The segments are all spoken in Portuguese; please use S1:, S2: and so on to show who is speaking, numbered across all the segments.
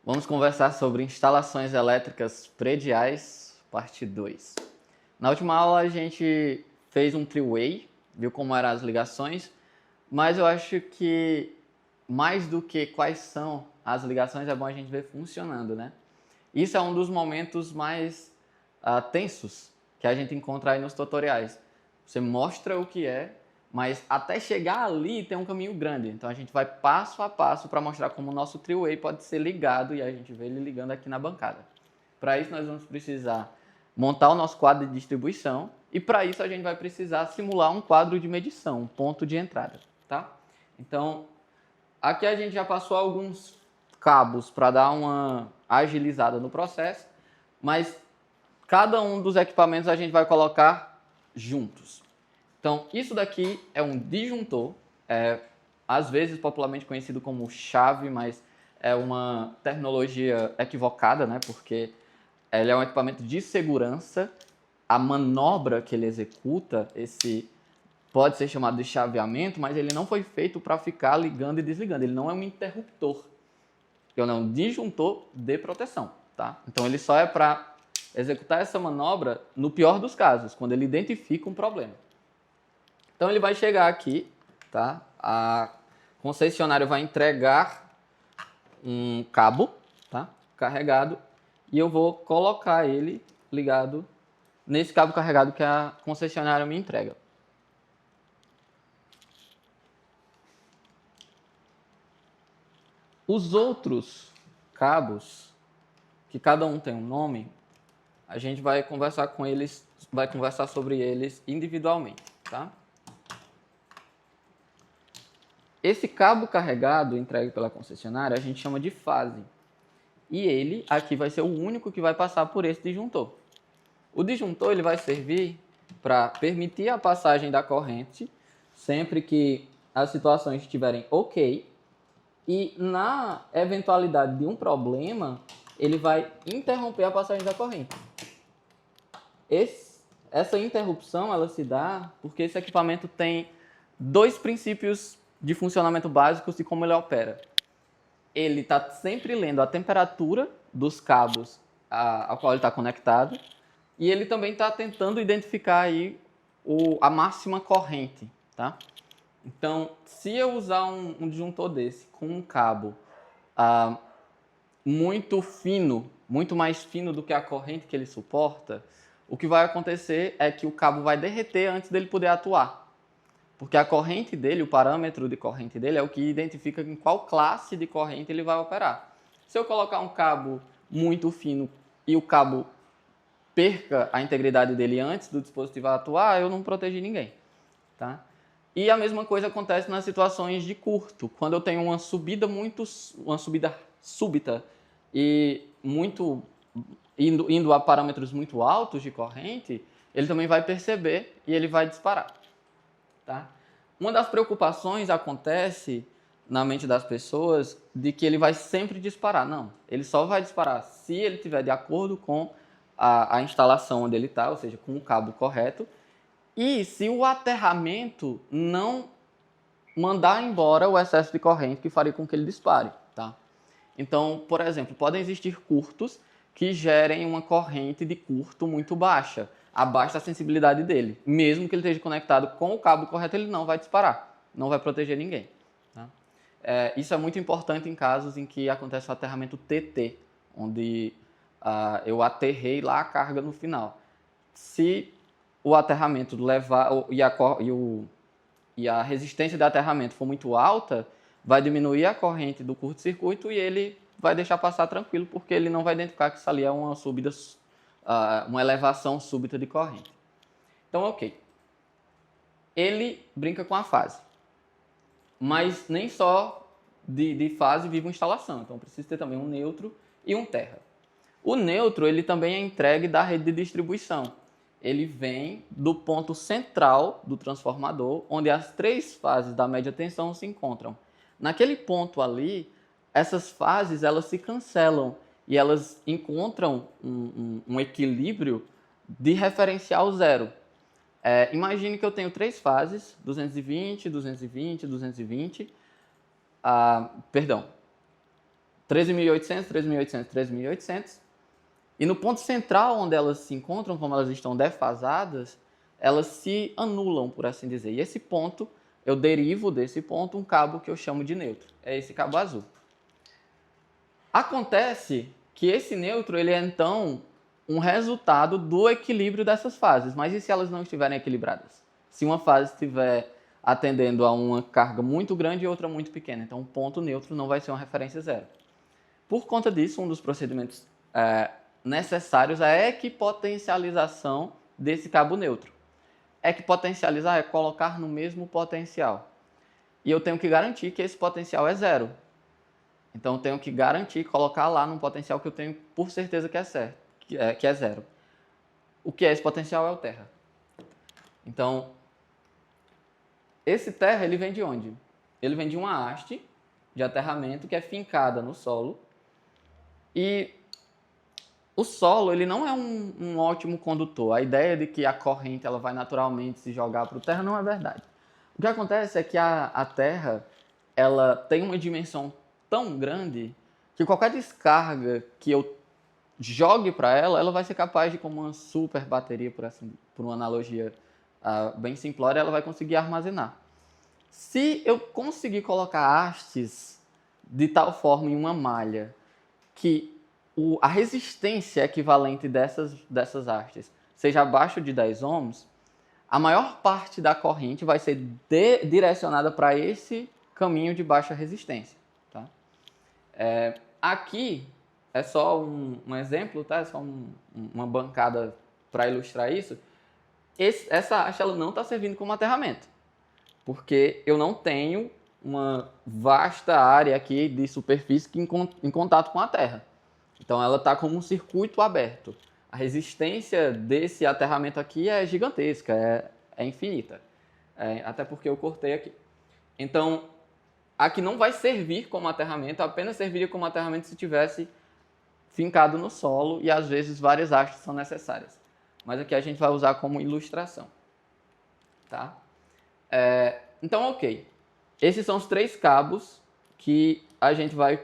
S1: Vamos conversar sobre instalações elétricas prediais, parte 2. Na última aula a gente fez um three-way, viu como eram as ligações, mas eu acho que mais do que quais são as ligações é bom a gente ver funcionando, né? Isso é um dos momentos mais tensos que a gente encontra aí nos tutoriais. Você mostra o que é, mas até chegar ali tem um caminho grande. Então a gente vai passo a passo para mostrar como o nosso three-way pode ser ligado e a gente vê ele ligando aqui na bancada. Para isso nós vamos precisar montar o nosso quadro de distribuição e para isso a gente vai precisar simular um quadro de medição, um ponto de entrada, tá? Então aqui a gente já passou alguns cabos para dar uma agilizada no processo, mas cada um dos equipamentos a gente vai colocar juntos. Então, isso daqui é um disjuntor, às vezes popularmente conhecido como chave, mas é uma terminologia equivocada, né? Porque ele é um equipamento de segurança. A manobra que ele executa, pode ser chamado de chaveamento, mas ele não foi feito para ficar ligando e desligando. Ele não é um interruptor. Ele é um disjuntor de proteção, tá? Então, ele só é para executar essa manobra no pior dos casos, quando ele identifica um problema. Então ele vai chegar aqui, tá? A concessionária vai entregar um cabo, tá? Carregado, e eu vou colocar ele ligado nesse cabo carregado que a concessionária me entrega. Os outros cabos, que cada um tem um nome, a gente vai conversar com eles, vai conversar sobre eles individualmente, tá? Esse cabo carregado entregue pela concessionária a gente chama de fase. E ele aqui vai ser o único que vai passar por esse disjuntor. O disjuntor ele vai servir para permitir a passagem da corrente sempre que as situações estiverem ok. E na eventualidade de um problema, ele vai interromper a passagem da corrente. Essa interrupção ela se dá porque esse equipamento tem dois princípios de funcionamento básicos de como ele opera. Ele está sempre lendo a temperatura dos cabos ao qual ele está conectado e ele também está tentando identificar aí a máxima corrente, tá? Então, se eu usar um disjuntor desse com um cabo muito fino, muito mais fino do que a corrente que ele suporta, o que vai acontecer é que o cabo vai derreter antes dele poder atuar. Porque a corrente dele, o parâmetro de corrente dele é o que identifica em qual classe de corrente ele vai operar. Se eu colocar um cabo muito fino e o cabo perca a integridade dele antes do dispositivo atuar, eu não protegi ninguém, tá? E a mesma coisa acontece nas situações de curto, quando eu tenho uma subida súbita e muito indo a parâmetros muito altos de corrente, ele também vai perceber e ele vai disparar. Tá? Uma das preocupações acontece na mente das pessoas de que ele vai sempre disparar. Não, ele só vai disparar se ele estiver de acordo com a instalação onde ele está, ou seja, com o cabo correto, e se o aterramento não mandar embora o excesso de corrente que faria com que ele dispare. Tá? Então, por exemplo, podem existir curtos que gerem uma corrente de curto muito baixa, abaixo da sensibilidade dele. Mesmo que ele esteja conectado com o cabo correto, ele não vai disparar, não vai proteger ninguém. Tá? Isso é muito importante em casos em que acontece o aterramento TT, onde eu aterrei lá a carga no final. Se o aterramento levar e a resistência de aterramento for muito alta, vai diminuir a corrente do curto-circuito e ele vai deixar passar tranquilo, porque ele não vai identificar que isso ali é uma elevação súbita de corrente. Então, ok. Ele brinca com a fase. Mas nem só de fase vive uma instalação. Então, precisa ter também um neutro e um terra. O neutro ele também é entregue da rede de distribuição. Ele vem do ponto central do transformador, onde as três fases da média tensão se encontram. Naquele ponto ali, essas fases elas se cancelam e elas encontram um equilíbrio de referencial zero. Imagine que eu tenho três fases, 220, 220, 220. Perdão. 13.800, 13.800, 13.800. E no ponto central, onde elas se encontram, como elas estão defasadas, elas se anulam, por assim dizer. E esse ponto, eu derivo desse ponto um cabo que eu chamo de neutro. É esse cabo azul. Acontece que esse neutro, ele é então um resultado do equilíbrio dessas fases. Mas e se elas não estiverem equilibradas? Se uma fase estiver atendendo a uma carga muito grande e outra muito pequena. Então, o ponto neutro não vai ser uma referência zero. Por conta disso, um dos procedimentos necessários é a equipotencialização desse cabo neutro. Equipotencializar é colocar no mesmo potencial. E eu tenho que garantir que esse potencial é zero. Então, eu tenho que garantir, colocar lá num potencial que eu tenho por certeza que é certo, que é zero. O que é esse potencial? É o terra. Então, esse terra, ele vem de onde? Ele vem de uma haste de aterramento que é fincada no solo. E o solo, ele não é um ótimo condutor. A ideia de que a corrente ela vai naturalmente se jogar para o terra não é verdade. O que acontece é que a terra ela tem uma dimensão tão grande que qualquer descarga que eu jogue para ela, ela vai ser capaz de, como uma super bateria, por uma analogia bem simplória, ela vai conseguir armazenar. Se eu conseguir colocar hastes de tal forma em uma malha que a resistência equivalente dessas hastes seja abaixo de 10 ohms, a maior parte da corrente vai ser direcionada para esse caminho de baixa resistência. Tá? Aqui é só um exemplo, tá? É só uma bancada para ilustrar isso. Essa haste ela não está servindo como aterramento, porque eu não tenho uma vasta área aqui de superfície em contato com a terra. Então ela está como um circuito aberto. A resistência desse aterramento aqui é gigantesca, é infinita. Até porque eu cortei aqui. Então, aqui não vai servir como aterramento, apenas serviria como aterramento se tivesse fincado no solo e às vezes várias hastes são necessárias. Mas aqui a gente vai usar como ilustração. Tá? Então, ok. Esses são os 3 cabos que a gente vai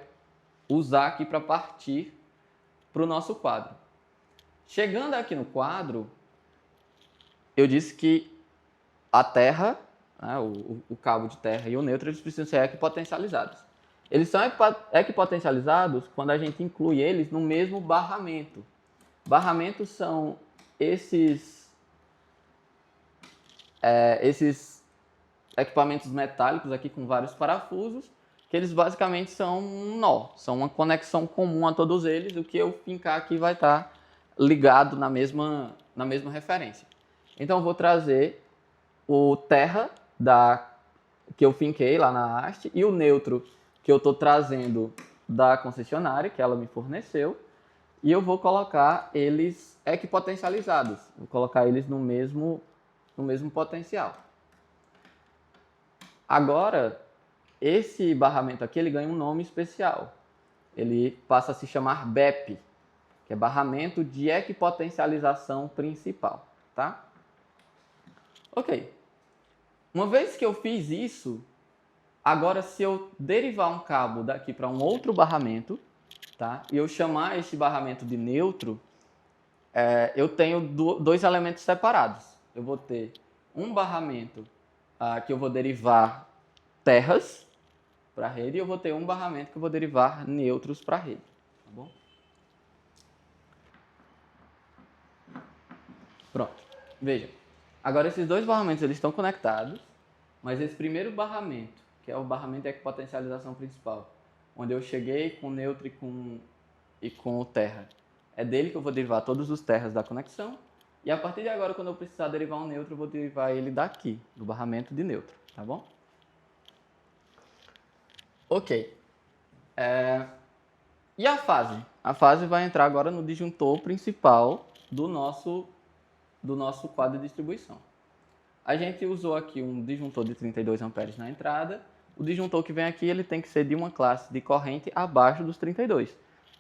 S1: usar aqui para partir para o nosso quadro. Chegando aqui no quadro, eu disse que a terra, né, o cabo de terra e o neutro, eles precisam ser equipotencializados. Eles são equipotencializados quando a gente inclui eles no mesmo barramento. Barramentos são esses equipamentos metálicos aqui com vários parafusos, que eles basicamente são um nó, são uma conexão comum a todos eles. O que eu fincar aqui vai estar ligado na mesma referência. Então eu vou trazer o terra que eu finquei lá na haste e o neutro que eu estou trazendo da concessionária, que ela me forneceu, e eu vou colocar eles equipotencializados, vou colocar eles no mesmo potencial. Agora, esse barramento aqui ele ganha um nome especial. Ele passa a se chamar BEP, que é barramento de equipotencialização principal. Tá? Ok. Uma vez que eu fiz isso, agora se eu derivar um cabo daqui para um outro barramento, tá? E eu chamar esse barramento de neutro, eu tenho 2 elementos separados. Eu vou ter um barramento que eu vou derivar terras para a rede e eu vou ter um barramento que eu vou derivar neutros para a rede. Tá bom? Pronto. Veja. Agora esses 2 barramentos eles estão conectados, mas esse primeiro barramento, que é o barramento de equipotencialização principal, onde eu cheguei com o neutro e com o terra, é dele que eu vou derivar todos os terras da conexão. E a partir de agora, quando eu precisar derivar um neutro, eu vou derivar ele daqui, do barramento de neutro. Tá bom? Ok. E a fase? A fase vai entrar agora no disjuntor principal do nosso quadro de distribuição. A gente usou aqui um disjuntor de 32 amperes na entrada. O disjuntor que vem aqui ele tem que ser de uma classe de corrente abaixo dos 32,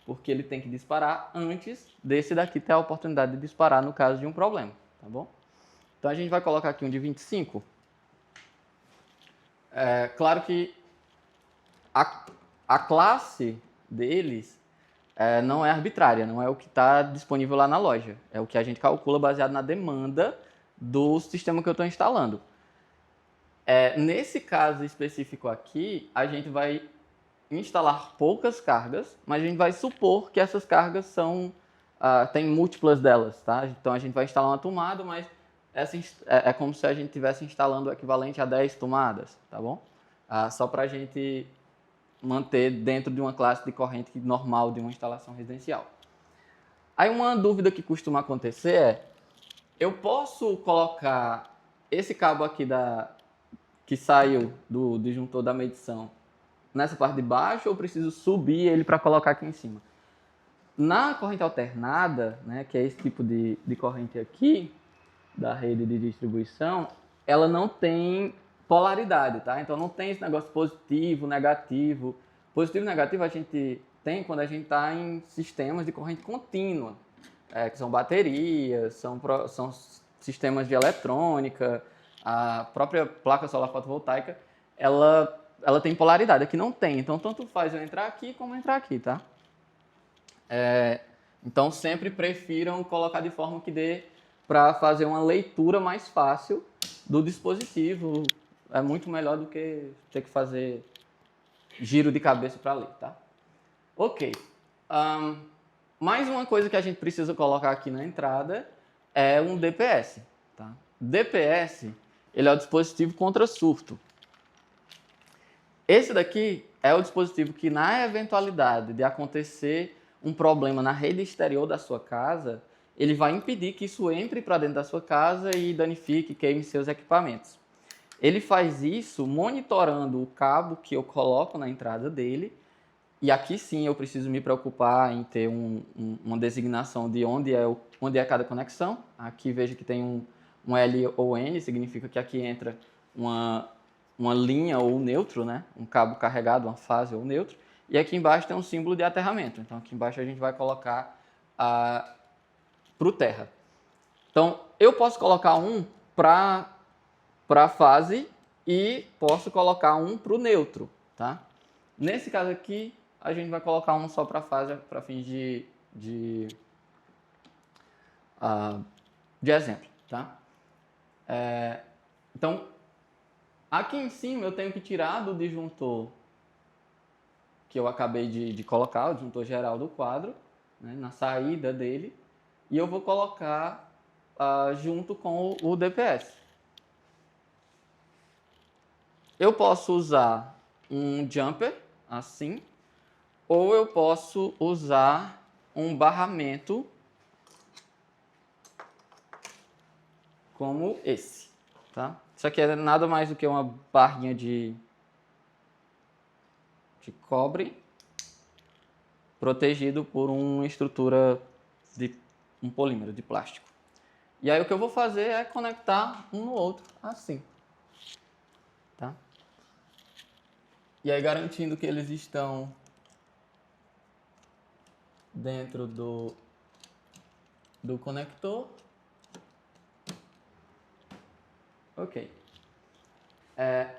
S1: porque ele tem que disparar antes desse daqui ter a oportunidade de disparar no caso de um problema. Tá bom? Então a gente vai colocar aqui um de 25. Claro que a classe deles não é arbitrária, não é o que está disponível lá na loja. É o que a gente calcula baseado na demanda do sistema que eu estou instalando. Nesse caso específico aqui, a gente vai instalar poucas cargas, mas a gente vai supor que essas cargas tem múltiplas delas, tá? Então a gente vai instalar uma tomada, mas é como se a gente estivesse instalando o equivalente a 10 tomadas, tá bom? Só para a gente manter dentro de uma classe de corrente normal de uma instalação residencial. Aí uma dúvida que costuma acontecer eu posso colocar esse cabo aqui que saiu do disjuntor da medição nessa parte de baixo ou preciso subir ele para colocar aqui em cima? Na corrente alternada, né, que é esse tipo de corrente aqui, da rede de distribuição, ela não tem polaridade, tá? Então não tem esse negócio positivo, negativo. Positivo e negativo a gente tem quando a gente está em sistemas de corrente contínua, que são baterias, são sistemas de eletrônica, a própria placa solar fotovoltaica, ela tem polaridade, aqui não tem. Então tanto faz eu entrar aqui como entrar aqui, tá? Então sempre prefiram colocar de forma que dê para fazer uma leitura mais fácil do dispositivo. É muito melhor do que ter que fazer giro de cabeça para ler, tá? Ok. Mais uma coisa que a gente precisa colocar aqui na entrada é um DPS, tá? DPS, ele é o dispositivo contra surto. Esse daqui é o dispositivo que, na eventualidade de acontecer um problema na rede exterior da sua casa, ele vai impedir que isso entre para dentro da sua casa e danifique, queime seus equipamentos. Ele faz isso monitorando o cabo que eu coloco na entrada dele, e aqui sim eu preciso me preocupar em ter uma designação de onde é cada conexão. Aqui veja que tem um L ou N, significa que aqui entra uma linha ou neutro, né? Um cabo carregado, uma fase ou neutro. E aqui embaixo tem um símbolo de aterramento. Então aqui embaixo a gente vai colocar para o terra. Então eu posso colocar um para a fase e posso colocar um para o neutro, tá? Nesse caso aqui, a gente vai colocar um só para a fase, para fins de exemplo, tá? Então, aqui em cima eu tenho que tirar do disjuntor que eu acabei de colocar, o disjuntor geral do quadro, né, na saída dele, e eu vou colocar junto com o DPS. Eu posso usar um jumper, assim, ou eu posso usar um barramento como esse, tá? Isso aqui é nada mais do que uma barrinha de cobre protegido por uma estrutura de um polímero, de plástico. E aí o que eu vou fazer é conectar um no outro, assim, tá? E aí garantindo que eles estão dentro do conector. Ok.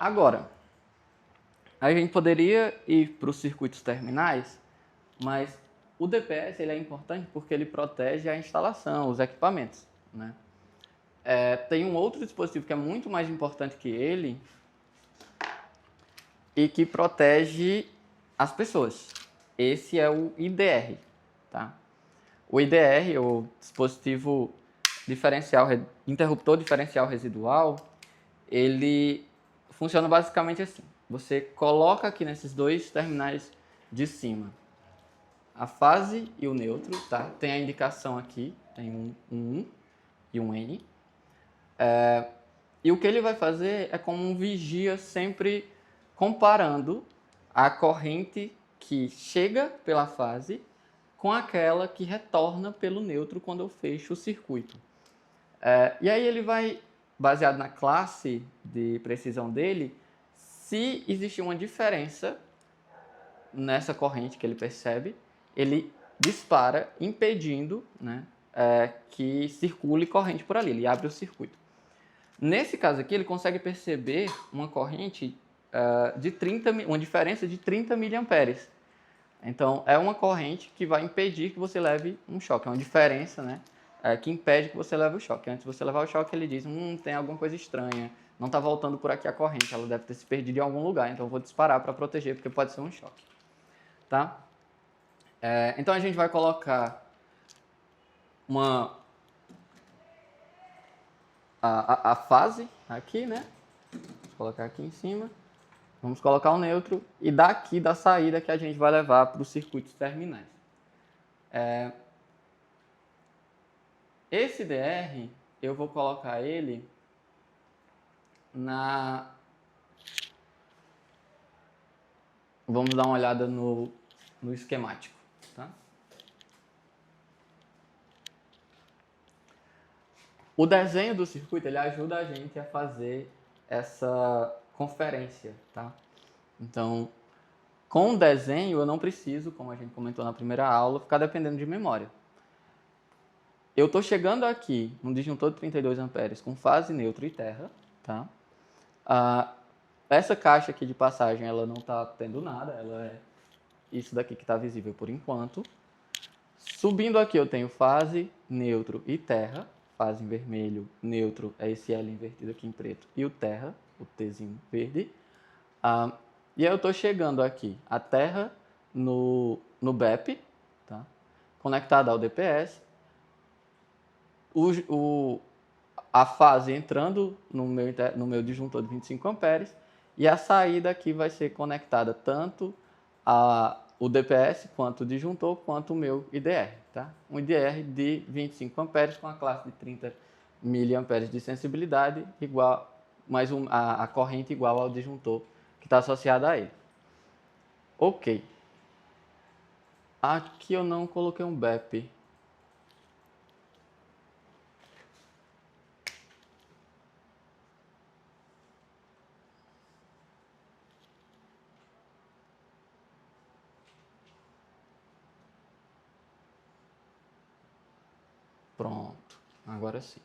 S1: Agora, a gente poderia ir para os circuitos terminais, mas o DPS ele é importante porque ele protege a instalação, os equipamentos, né? Tem um outro dispositivo que é muito mais importante que ele e que protege as pessoas. Esse é o IDR, tá? O IDR, o dispositivo interruptor diferencial residual, ele funciona basicamente assim. Você coloca aqui nesses dois terminais de cima a fase e o neutro, tá? Tem a indicação aqui, tem um 1 e um N. E o que ele vai fazer é como um vigia, sempre comparando a corrente que chega pela fase com aquela que retorna pelo neutro quando eu fecho o circuito. E aí ele vai, baseado na classe de precisão dele, se existir uma diferença nessa corrente que ele percebe, ele dispara impedindo, né, que circule corrente por ali, ele abre o circuito. Nesse caso aqui, ele consegue perceber uma corrente uma diferença de 30 miliamperes. Então, é uma corrente que vai impedir que você leve um choque. É uma diferença, né? Que impede que você leve o choque. Antes de você levar o choque, ele diz, tem alguma coisa estranha, não está voltando por aqui a corrente, ela deve ter se perdido em algum lugar, então eu vou disparar para proteger, porque pode ser um choque. Tá? Então, a gente vai colocar a fase aqui, né? Vou colocar aqui em cima. Vamos colocar o neutro e daqui da saída que a gente vai levar para os circuitos terminais. Esse DR, eu vou colocar ele Vamos dar uma olhada no esquemático. Tá? O desenho do circuito ele ajuda a gente a fazer essa conferência. Tá? Então, com o desenho eu não preciso, como a gente comentou na primeira aula, ficar dependendo de memória. Eu estou chegando aqui no disjuntor de 32 amperes com fase, neutro e terra. Tá? Essa caixa aqui de passagem ela não está tendo nada, ela é isso daqui que está visível por enquanto. Subindo aqui eu tenho fase, neutro e terra. Fase em vermelho, neutro é esse L invertido aqui em preto, e o terra, o Tzinho verde. E aí eu estou chegando aqui, a terra no BEP, tá? Conectada ao DPS. A fase entrando no meu disjuntor de 25 amperes, e a saída aqui vai ser conectada tanto o DPS, quanto o disjuntor, quanto o meu IDR. Tá? Um IDR de 25 amperes com a classe de 30 miliamperes de sensibilidade, mais a corrente igual ao disjuntor que está associado a ele. Ok. Aqui eu não coloquei um BEP. Pronto, agora sim.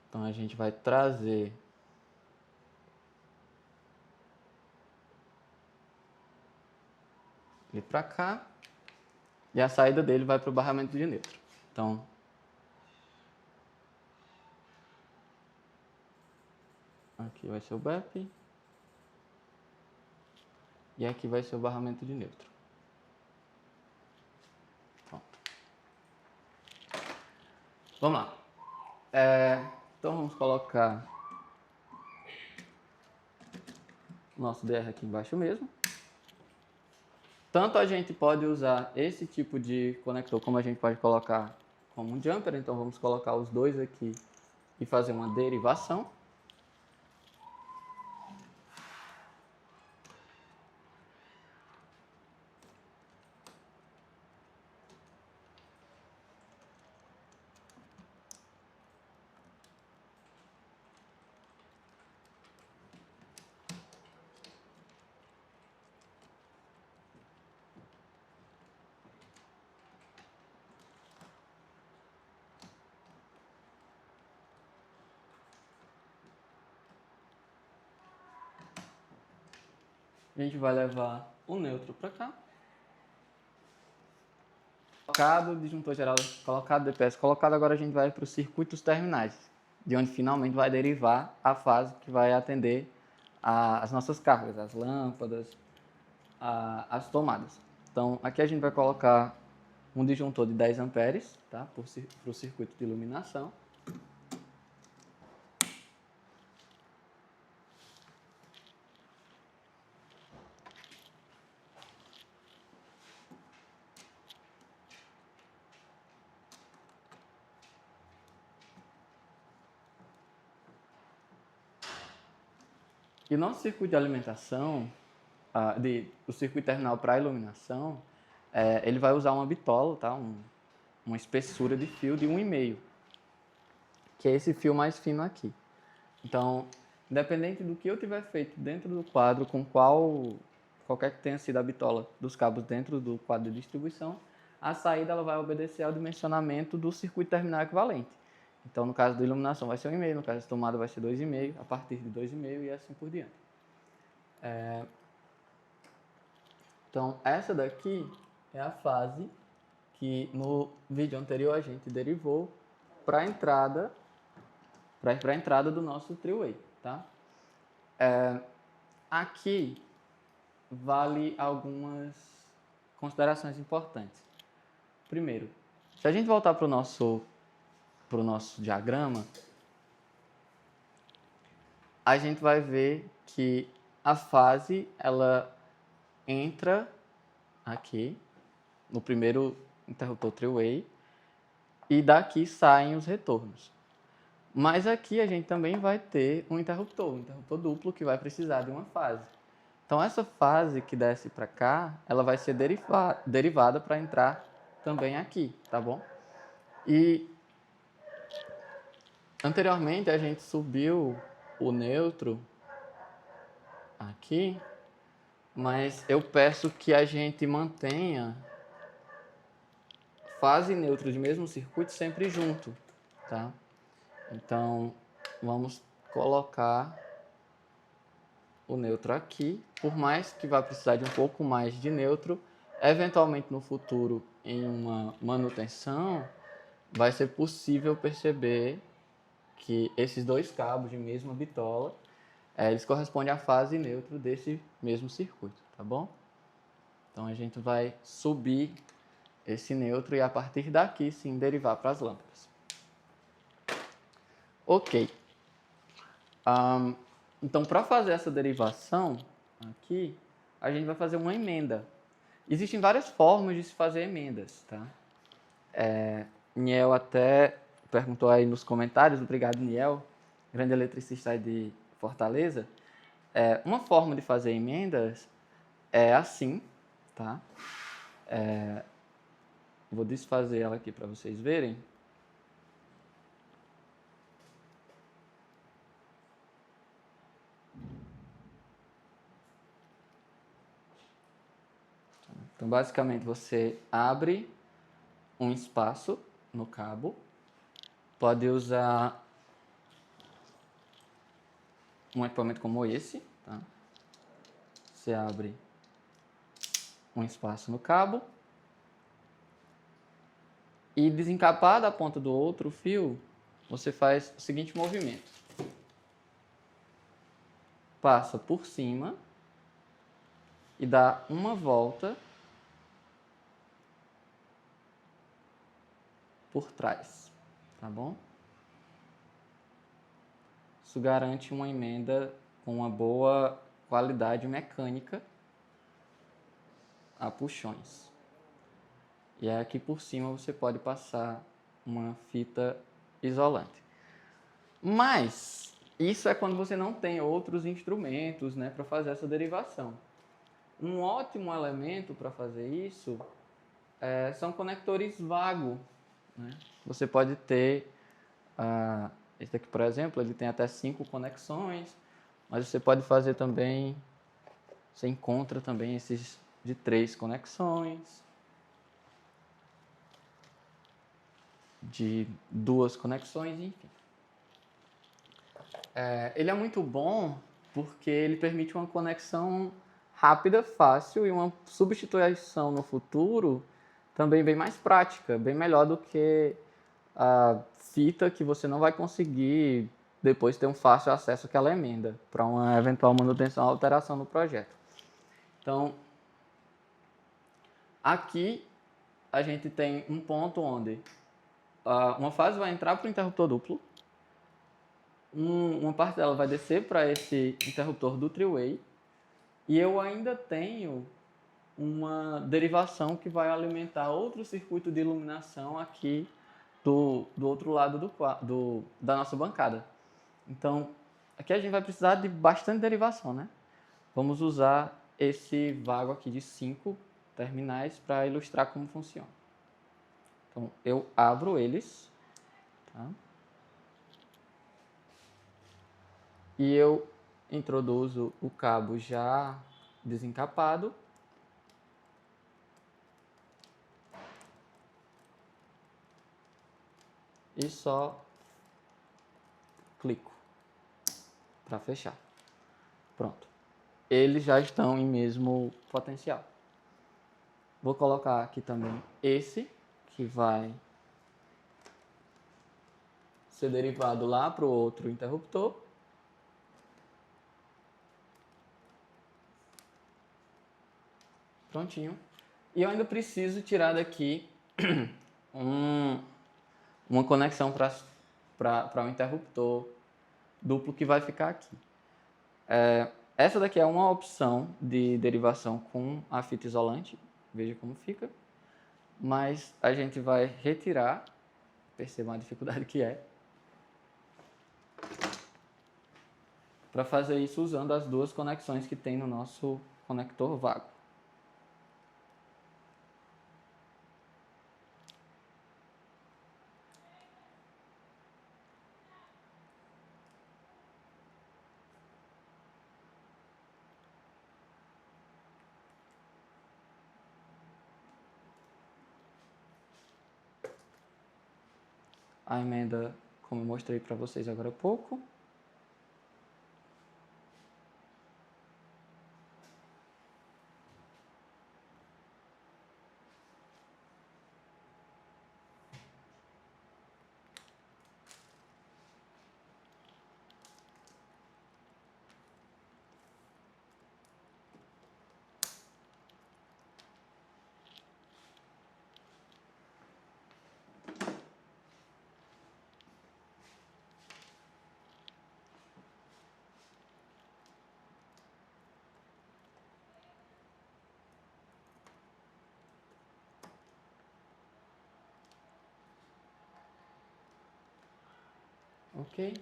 S1: Então a gente vai trazer ele para cá e a saída dele vai para o barramento de neutro. Então, aqui vai ser o BEP e aqui vai ser o barramento de neutro. Pronto. Vamos lá. Então vamos colocar o nosso DR aqui embaixo mesmo. Tanto a gente pode usar esse tipo de conector, como a gente pode colocar como um jumper. Então vamos colocar os dois aqui e fazer uma derivação. A gente vai levar o neutro para cá. Colocado, disjuntor geral colocado, DPS colocado, agora a gente vai para os circuitos terminais, de onde finalmente vai derivar a fase que vai atender as nossas cargas, as lâmpadas, as tomadas. Então, aqui a gente vai colocar um disjuntor de 10 amperes, tá? Para o circuito de iluminação. E nosso circuito de alimentação, o circuito terminal para iluminação, ele vai usar uma bitola, tá? Uma espessura de fio de 1,5, que é esse fio mais fino aqui. Então, independente do que eu tiver feito dentro do quadro, com qualquer que tenha sido a bitola dos cabos dentro do quadro de distribuição, a saída ela vai obedecer ao dimensionamento do circuito terminal equivalente. Então, no caso da iluminação vai ser 1,5, no caso da tomada vai ser 2,5, a partir de 2,5 e assim por diante. Então, essa daqui é a fase que no vídeo anterior a gente derivou para a entrada do nosso three-way, tá? Aqui vale algumas considerações importantes. Primeiro, se a gente voltar para o nosso diagrama, a gente vai ver que a fase ela entra aqui no primeiro interruptor three-way e daqui saem os retornos. Mas aqui a gente também vai ter um interruptor duplo que vai precisar de uma fase. Então essa fase que desce para cá, ela vai ser derivada para entrar também aqui, tá bom? E anteriormente a gente subiu o neutro aqui, mas eu peço que a gente mantenha fase e neutro de mesmo circuito sempre junto, tá? Então, vamos colocar o neutro aqui, por mais que vá precisar de um pouco mais de neutro, eventualmente no futuro, em uma manutenção, vai ser possível perceber que esses dois cabos de mesma bitola, eles correspondem à fase neutro desse mesmo circuito, tá bom? Então, a gente vai subir esse neutro e a partir daqui, sim, derivar para as lâmpadas. Ok. Então, para fazer essa derivação aqui, a gente vai fazer uma emenda. Existem várias formas de se fazer emendas, tá? Niel até perguntou aí nos comentários, obrigado, Niel, grande eletricista aí de Fortaleza. Uma forma de fazer emendas é assim, tá? Vou desfazer ela aqui para vocês verem. Então, basicamente, você abre um espaço no cabo, pode usar um equipamento como esse, tá? Você abre um espaço no cabo e desencapar da ponta do outro fio, você faz o seguinte movimento. Passa por cima e dá uma volta por trás, tá bom? Isso garante uma emenda com uma boa qualidade mecânica a puxões. E aí aqui por cima você pode passar uma fita isolante. Mas isso é quando você não tem outros instrumentos, né, para fazer essa derivação. Um ótimo elemento para fazer isso são conectores vago, né? Você pode ter, esse aqui por exemplo, ele tem até 5 conexões, mas você pode fazer também, você encontra também esses de 3 conexões, de 2 conexões, enfim. Ele é muito bom porque ele permite uma conexão rápida, fácil e uma substituição no futuro também bem mais prática, bem melhor do que a fita que você não vai conseguir depois ter um fácil acesso àquela emenda para uma eventual manutenção ou alteração no projeto. Então, aqui a gente tem um ponto onde uma fase vai entrar para o interruptor duplo, uma parte dela vai descer para esse interruptor do three-way e eu ainda tenho uma derivação que vai alimentar outro circuito de iluminação aqui do outro lado da nossa bancada. Então, aqui a gente vai precisar de bastante derivação, né? Vamos usar esse vago aqui de 5 terminais para ilustrar como funciona. Então, eu abro eles, tá? E eu introduzo o cabo já desencapado. E só clico para fechar. Pronto. Eles já estão em mesmo potencial. Vou colocar aqui também esse, que vai ser derivado lá para o outro interruptor. Prontinho. E eu ainda preciso tirar daqui uma conexão para um interruptor duplo que vai ficar aqui. Essa daqui é uma opção de derivação com a fita isolante. Veja como fica. Mas a gente vai retirar. Percebam a dificuldade que é. Para fazer isso usando as duas conexões que tem no nosso conector vago. A emenda, como eu mostrei para vocês agora há pouco. Ok?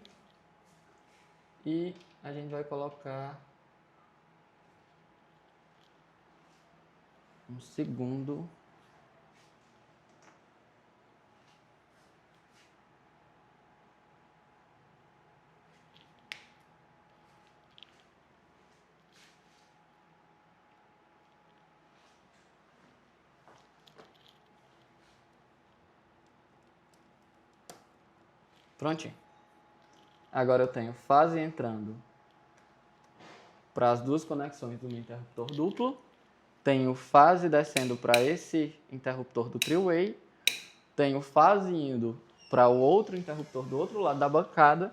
S1: E a gente vai colocar um segundo. Prontinho. Agora eu tenho fase entrando para as duas conexões do meu interruptor duplo. Tenho fase descendo para esse interruptor do three-way. Tenho fase indo para o outro interruptor do outro lado da bancada.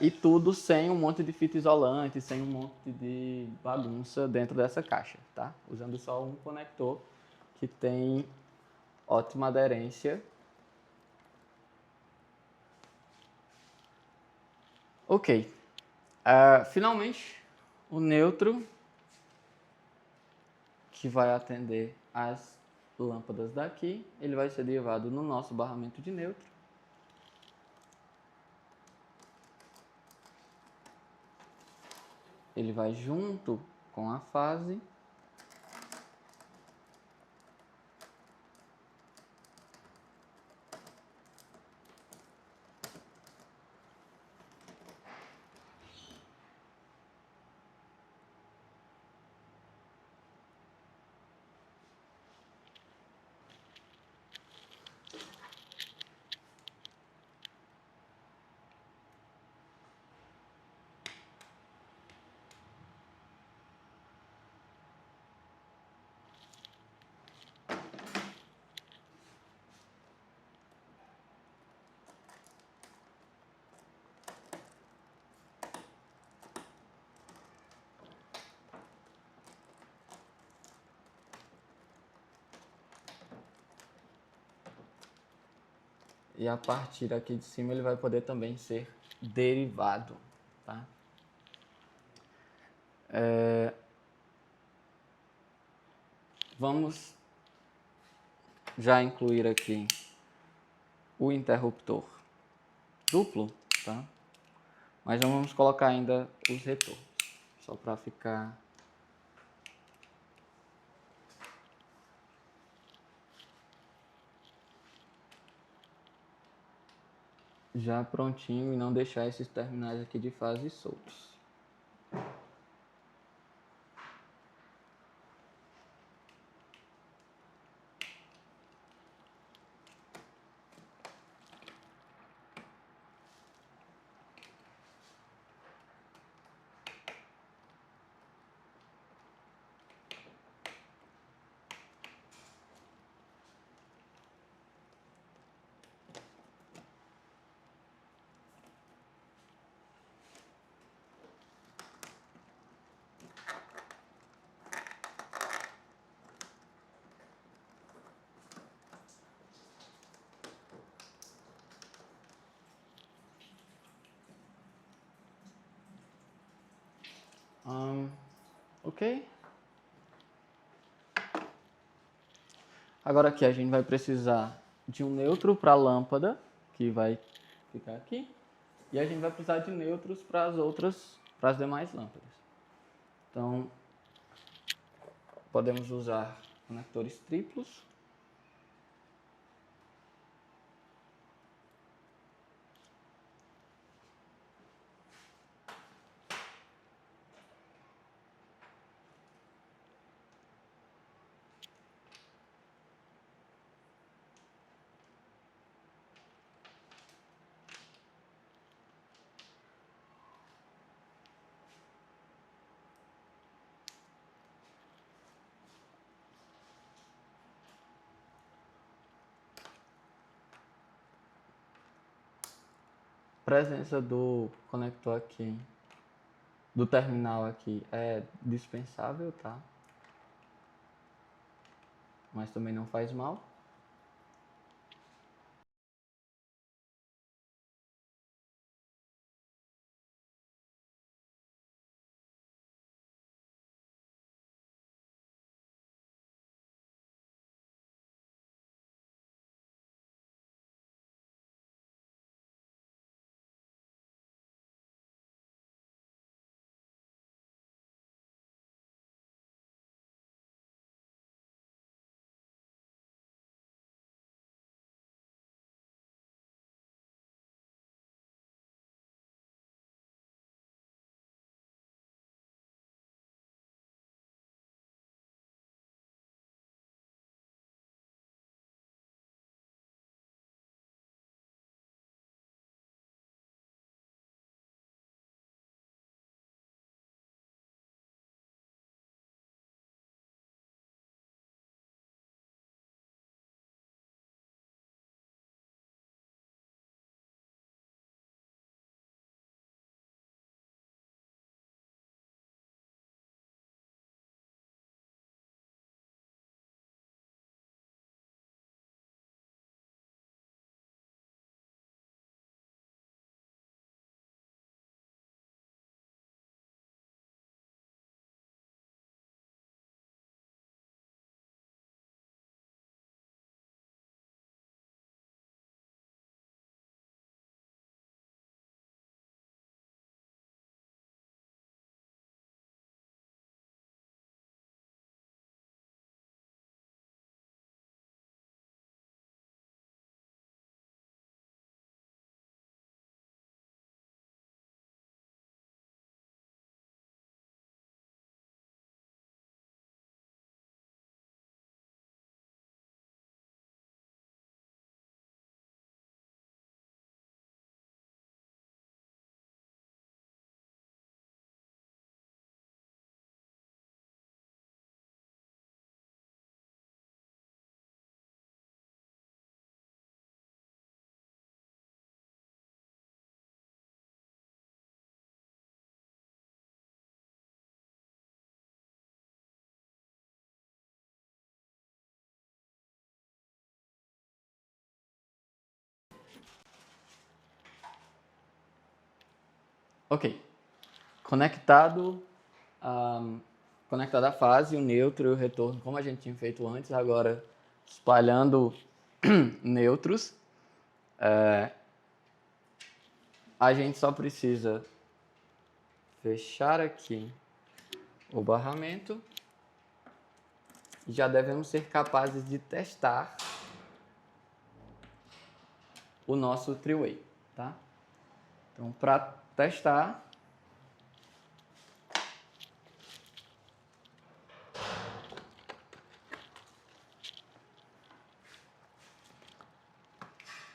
S1: E tudo sem um monte de fita isolante, sem um monte de bagunça dentro dessa caixa, tá? Usando só um conector que tem ótima aderência. Ok. Finalmente, o neutro, que vai atender as lâmpadas daqui, ele vai ser derivado no nosso barramento de neutro. Ele vai junto com a fase. E a partir aqui de cima ele vai poder também ser derivado, tá? Vamos já incluir aqui o interruptor duplo, tá? Mas não vamos colocar ainda os retornos, só para ficar já prontinho e não deixar esses terminais aqui de fase soltos. Ok. Agora aqui a gente vai precisar de um neutro para a lâmpada, que vai ficar aqui. E a gente vai precisar de neutros para as demais lâmpadas. Então, podemos usar conectores triplos. Presença do conector aqui, do terminal aqui, é dispensável, tá? Mas também não faz mal. Ok. Conectado a fase, o neutro e o retorno, como a gente tinha feito antes, agora espalhando nêutrons. A gente só precisa fechar aqui o barramento e já devemos ser capazes de testar o nosso three-way, tá? Então, para testar,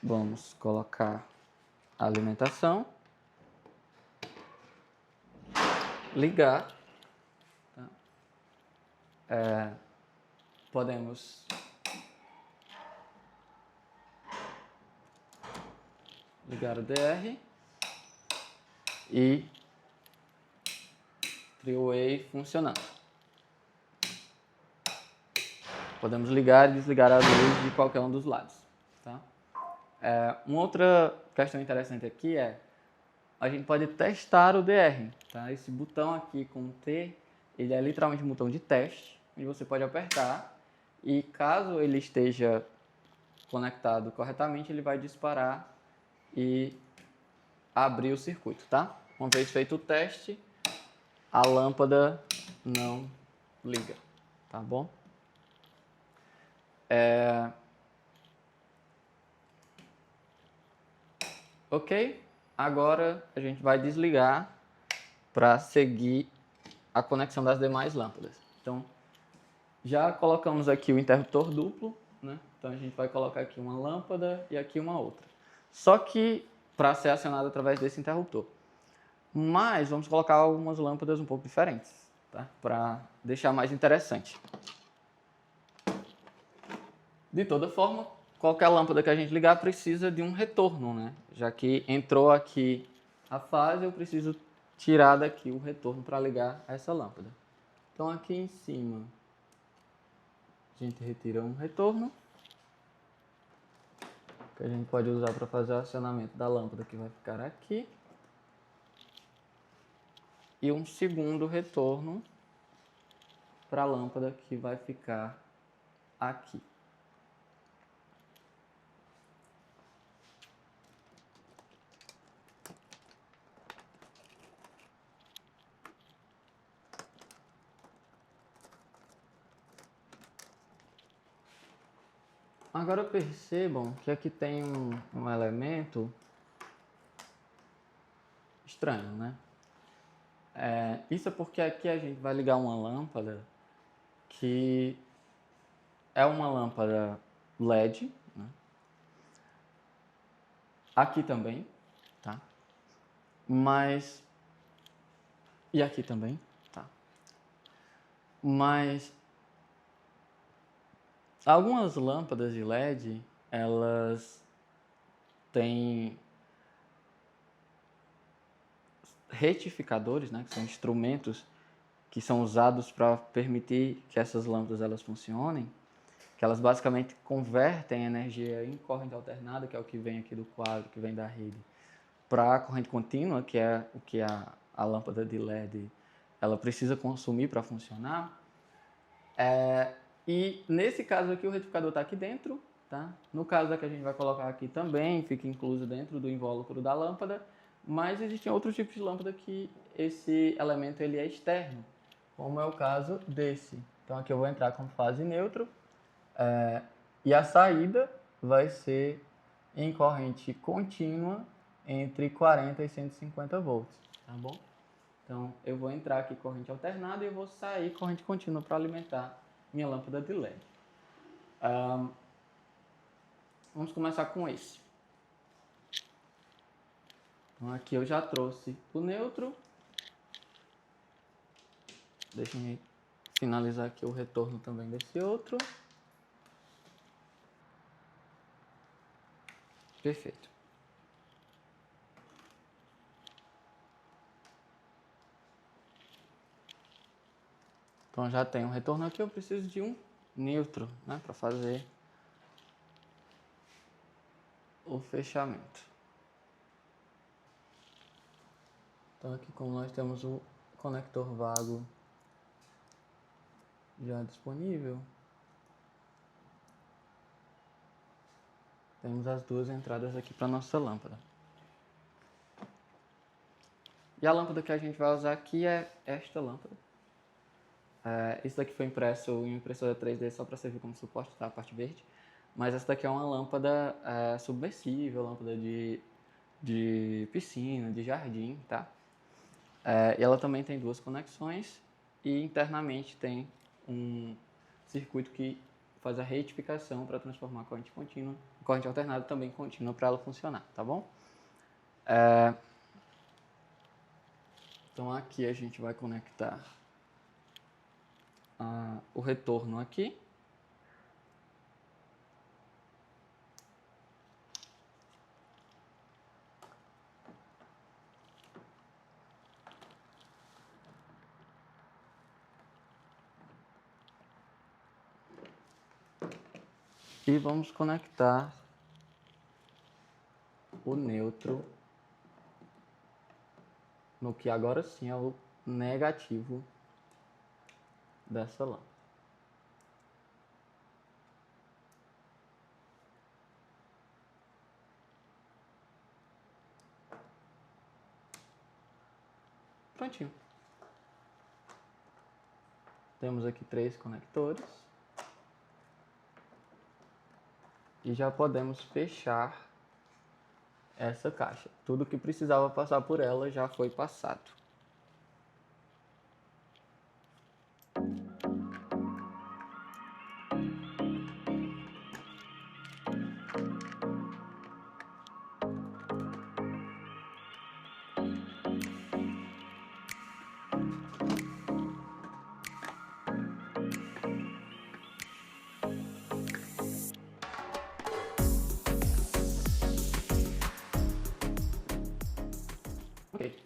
S1: vamos colocar a alimentação, ligar, tá? Podemos ligar o DR e three-way funcionando. Podemos ligar e desligar a luz de qualquer um dos lados, tá? Uma outra questão interessante aqui é a gente pode testar o DR. Tá? Esse botão aqui com o T, ele é literalmente um botão de teste, e você pode apertar, e caso ele esteja conectado corretamente, ele vai disparar e abrir o circuito, tá? Uma vez feito o teste, a lâmpada não liga, tá bom? Ok? Agora a gente vai desligar para seguir a conexão das demais lâmpadas. Então, já colocamos aqui o interruptor duplo, né? Então a gente vai colocar aqui uma lâmpada e aqui uma outra. Só que para ser acionado através desse interruptor. Mas vamos colocar algumas lâmpadas um pouco diferentes, tá? Para deixar mais interessante. De toda forma, qualquer lâmpada que a gente ligar precisa de um retorno, né? Já que entrou aqui a fase, eu preciso tirar daqui o retorno para ligar essa lâmpada. Então aqui em cima a gente retira um retorno, que a gente pode usar para fazer o acionamento da lâmpada, que vai ficar aqui. E um segundo retorno para a lâmpada, que vai ficar aqui. Agora percebam que aqui tem um elemento estranho, né? Isso é porque aqui a gente vai ligar uma lâmpada que é uma lâmpada LED, né? Aqui também, tá? Mas... E aqui também, tá? Mas... algumas lâmpadas de LED, elas têm retificadores, né? Que são instrumentos que são usados para permitir que essas lâmpadas elas funcionem, que elas basicamente convertem energia em corrente alternada, que é o que vem aqui do quadro, que vem da rede, para a corrente contínua, que é o que a lâmpada de LED ela precisa consumir para funcionar. E nesse caso aqui o retificador está aqui dentro, tá? No caso da que a gente vai colocar aqui também, fica incluso dentro do invólucro da lâmpada, mas existem outros tipos de lâmpada que esse elemento ele é externo, como é o caso desse. Então aqui eu vou entrar com fase neutro, e a saída vai ser em corrente contínua entre 40 e 150 volts, tá bom? Então eu vou entrar aqui corrente alternada e eu vou sair corrente contínua para alimentar minha lâmpada de LED. Vamos começar com esse. Então aqui eu já trouxe o neutro. Deixa eu finalizar aqui o retorno também desse outro. Perfeito. Então já tenho um retorno aqui, eu preciso de um neutro, né, para fazer o fechamento. Então aqui como nós temos o conector vago já disponível, temos as duas entradas aqui para nossa lâmpada. E a lâmpada que a gente vai usar aqui é esta lâmpada. Isso daqui foi impresso em impressora 3D só para servir como suporte, tá? A parte verde. Mas essa daqui é uma lâmpada submersível, lâmpada de piscina, de jardim, tá? E ela também tem duas conexões e internamente tem um circuito que faz a retificação para transformar a corrente contínua, corrente alternada também contínua para ela funcionar, tá bom? Então aqui a gente vai conectar o retorno aqui. E vamos conectar o neutro no que agora sim é o negativo dessa lâmpada. Prontinho. Temos aqui 3 conectores. E já podemos fechar essa caixa. Tudo que precisava passar por ela já foi passado. Ok.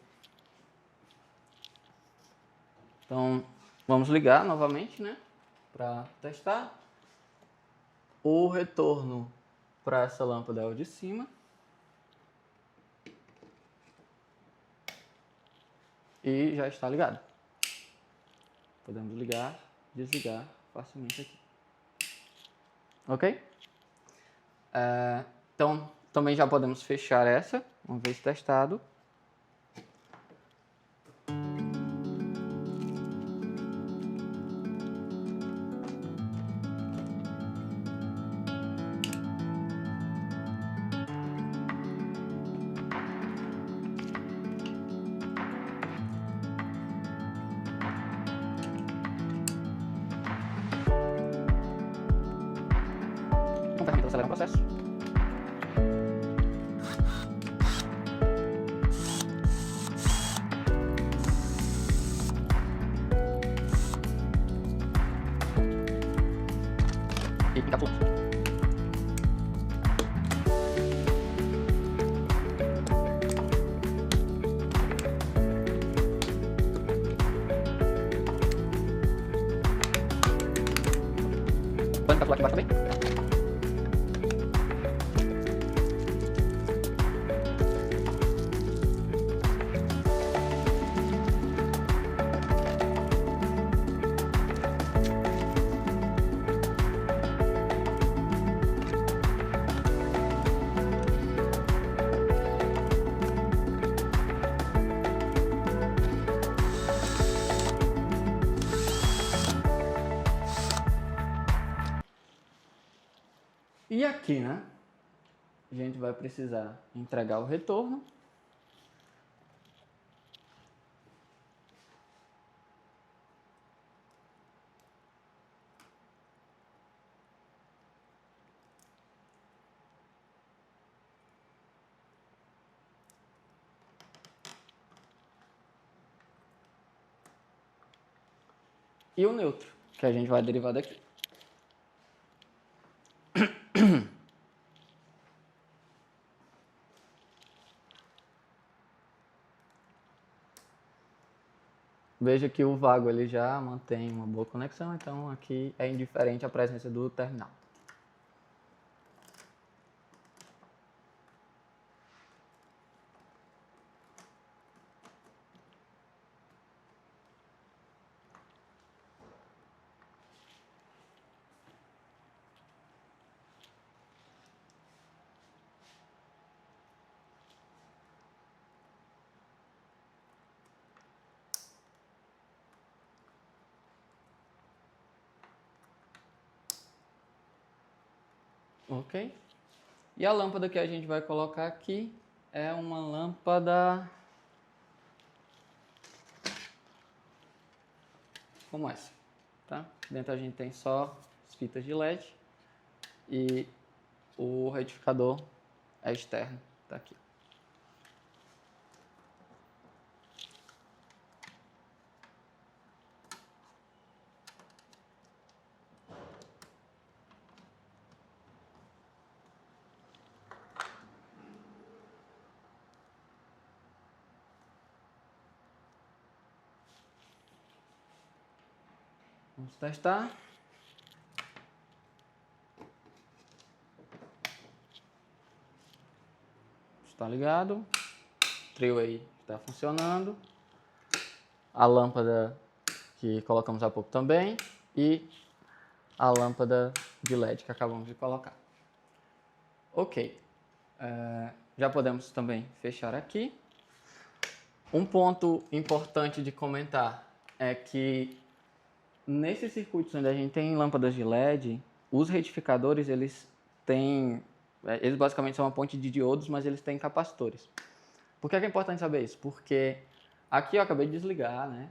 S1: Então, vamos ligar novamente, né? Para testar. O retorno para essa lâmpada é o de cima. E já está ligado. Podemos ligar, desligar facilmente aqui. Ok? Então, também já podemos fechar essa, uma vez testado. Com ferramentas acelera o processo. E encapsulamos. Pode encapsular aqui embaixo também. E aqui, né? A gente vai precisar entregar o retorno. E o neutro, que a gente vai derivar daqui. Veja que o vago ele já mantém uma boa conexão, então aqui é indiferente a presença do terminal. Ok? E a lâmpada que a gente vai colocar aqui é uma lâmpada como essa, tá? Dentro a gente tem só as fitas de LED e o retificador é externo, tá aqui. Vamos testar. Está ligado. O trio aí está funcionando. A lâmpada que colocamos há pouco também. E a lâmpada de LED que acabamos de colocar. Ok. Já podemos também fechar aqui. Um ponto importante de comentar é que nesses circuitos onde a gente tem lâmpadas de LED, os retificadores, eles basicamente são uma ponte de diodos, mas eles têm capacitores. Por que é importante saber isso? Porque aqui eu acabei de desligar, né?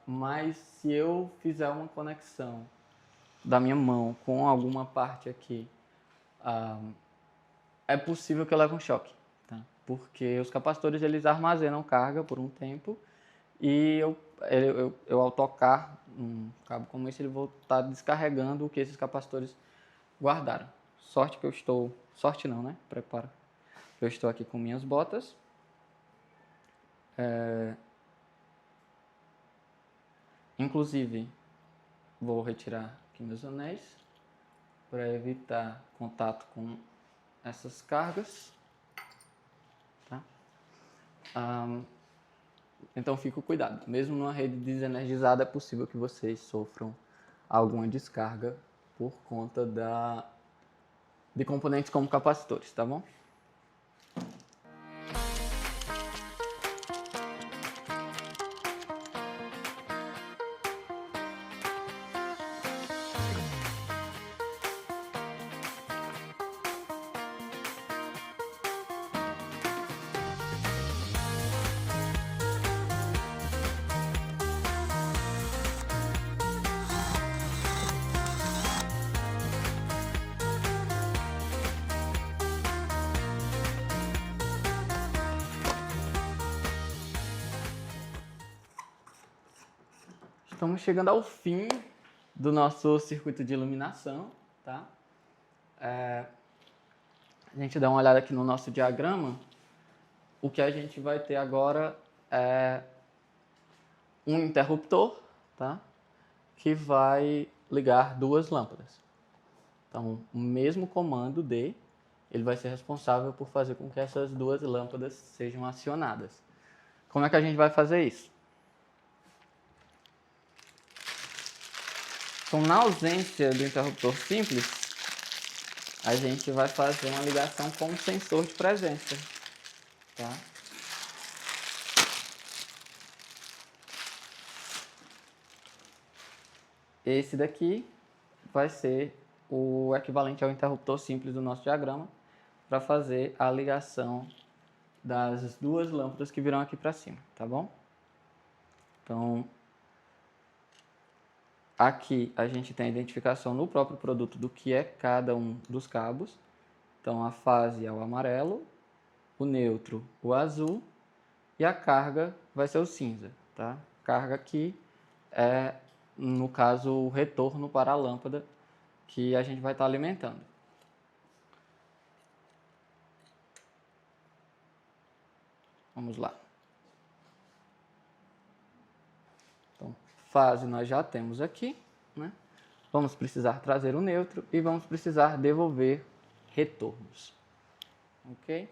S1: Mas se eu fizer uma conexão da minha mão com alguma parte aqui, é possível que eu leve um choque, tá? Porque os capacitores, eles armazenam carga por um tempo e eu ao tocar um cabo como esse, ele vou estar descarregando o que esses capacitores guardaram. Sorte que eu estou... Sorte não, né? Prepara. Eu estou aqui com minhas botas. Inclusive, vou retirar aqui meus anéis para evitar contato com essas cargas. Tá? Então, fique com cuidado. Mesmo numa rede desenergizada, é possível que vocês sofram alguma descarga por conta de componentes como capacitores, tá bom? Estamos chegando ao fim do nosso circuito de iluminação, tá? A gente dá uma olhada aqui no nosso diagrama. O que a gente vai ter agora é um interruptor, tá? Que vai ligar duas lâmpadas. Então, o mesmo comando D, ele vai ser responsável por fazer com que essas duas lâmpadas sejam acionadas. Como é que a gente vai fazer isso? Então, na ausência do interruptor simples, a gente vai fazer uma ligação com o sensor de presença, tá? Esse daqui vai ser o equivalente ao interruptor simples do nosso diagrama para fazer a ligação das duas lâmpadas que virão aqui para cima, tá bom? Então, aqui a gente tem a identificação no próprio produto do que é cada um dos cabos. Então, a fase é o amarelo, o neutro o azul e a carga vai ser o cinza, tá? Carga aqui é, no caso, o retorno para a lâmpada que a gente vai estar alimentando. Vamos lá. Então, fase nós já temos aqui, né? Vamos precisar trazer o neutro e vamos precisar devolver retornos. Ok?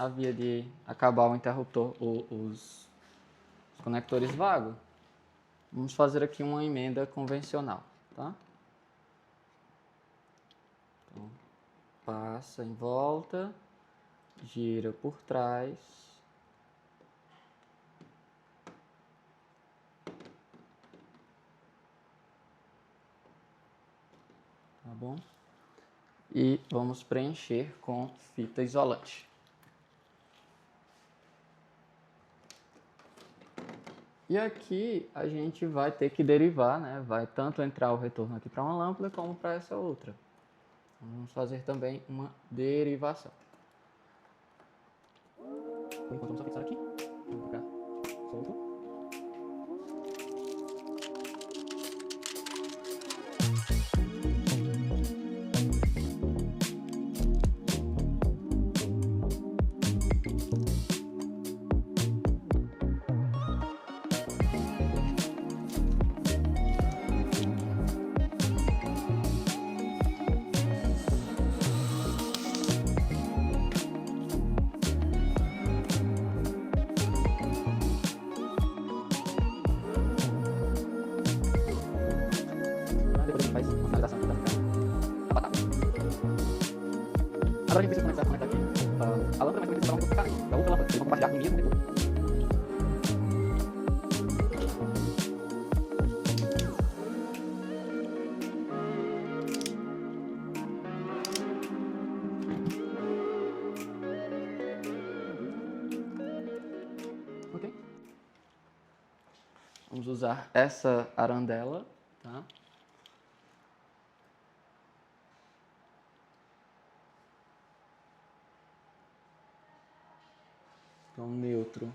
S1: havia de acabar o interruptor, os conectores vagos, vamos fazer aqui uma emenda convencional, tá? Então, passa em volta, gira por trás, tá bom? E vamos preencher com fita isolante. E aqui a gente vai ter que derivar, né? Vai tanto entrar o retorno aqui para uma lâmpada como para essa outra. Vamos fazer também uma derivação. Por enquanto vamos só fixar aqui. Vamos ficar solto. Faz uma finalização aqui para ficar apatado. Agora a gente precisa conectar aqui a lâmpada, mas também precisa instalar um pouco da outra lâmpada, eles vão compartilhar no mesmo retorno. Ok? Vamos usar essa arandela, tá? Então, neutro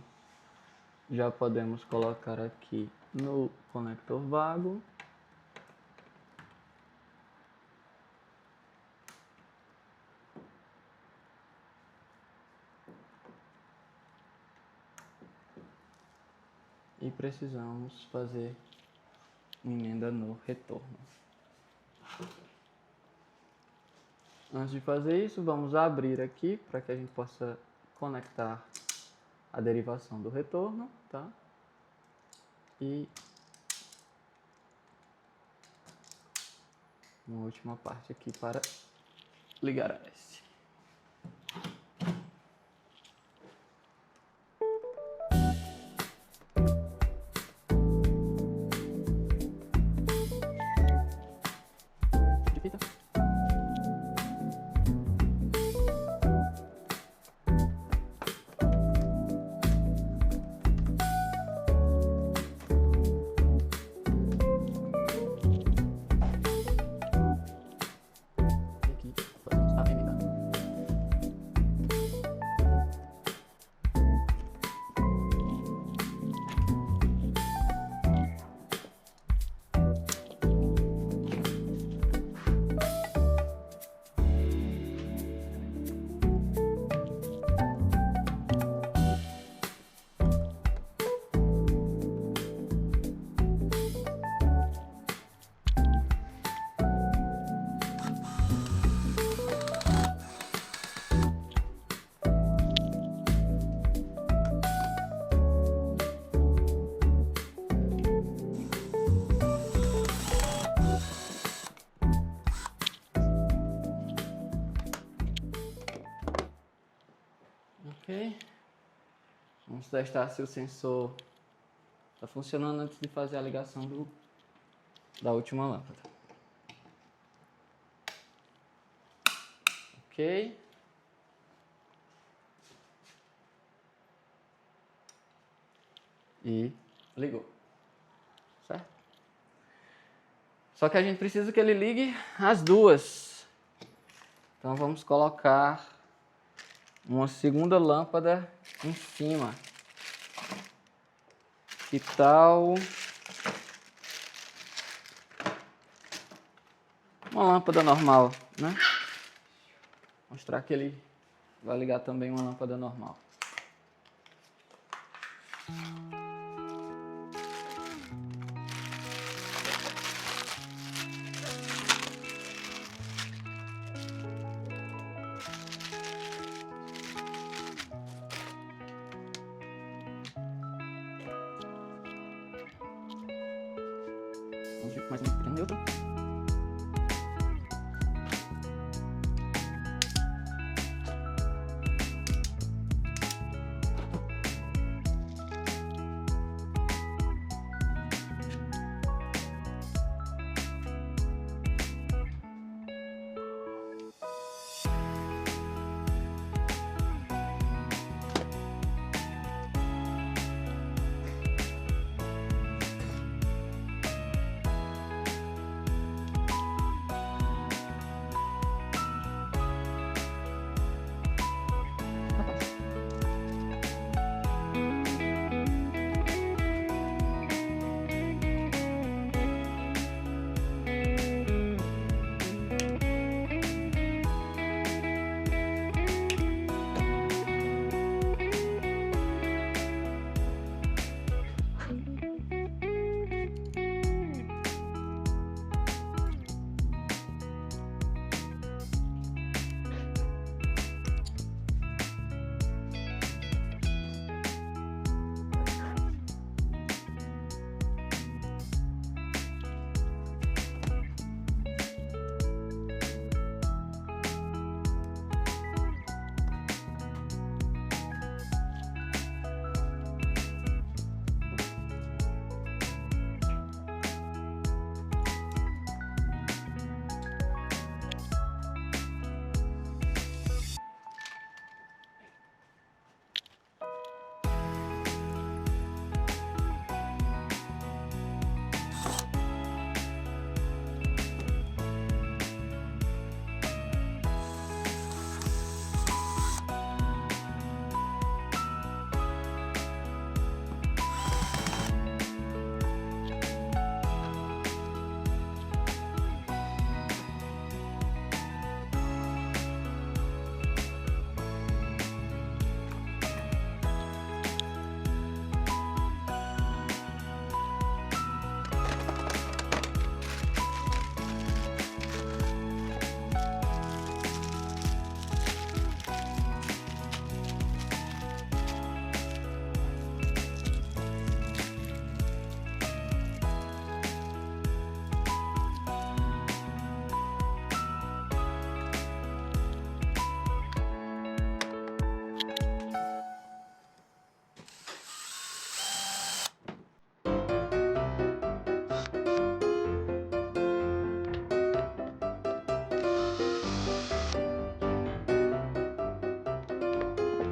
S1: já podemos colocar aqui no conector vago. E precisamos fazer uma emenda no retorno. Antes de fazer isso, vamos abrir aqui para que a gente possa conectar a derivação do retorno, tá? E uma última parte aqui para ligar a S. De fita. Ok. Vamos testar se o sensor está funcionando antes de fazer a ligação da última lâmpada. Ok. E ligou. Certo? Só que a gente precisa que ele ligue as duas. Então vamos colocar uma segunda lâmpada em cima. Que tal uma lâmpada normal, né? Mostrar que ele vai ligar também uma lâmpada normal. Vamos ver mais um pequeno neutro.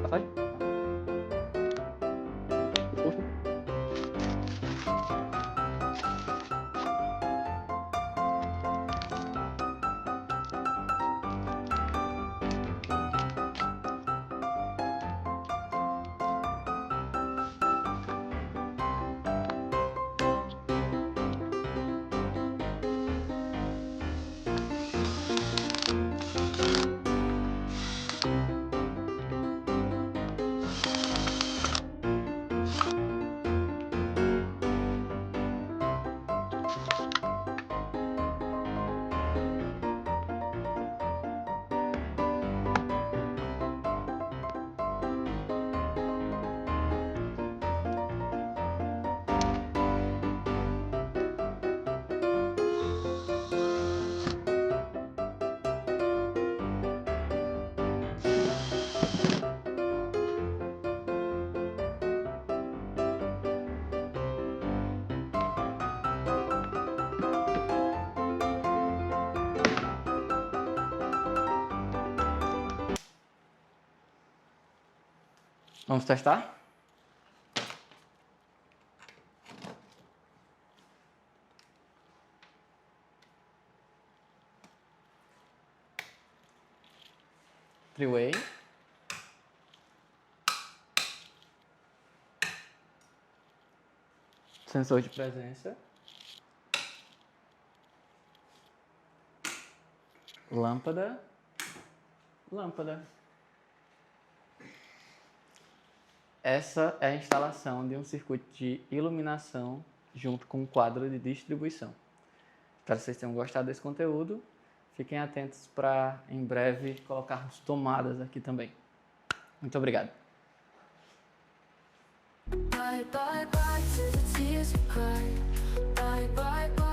S1: Passagem. Disposto. Vamos testar? Three-way. Sensor de presença. Lâmpada. Lâmpada. Essa é a instalação de um circuito de iluminação junto com um quadro de distribuição. Espero que vocês tenham gostado desse conteúdo. Fiquem atentos para, em breve, colocarmos tomadas aqui também. Muito obrigado.
S2: Bye, bye, bye to the tears we cried. Bye, bye, bye.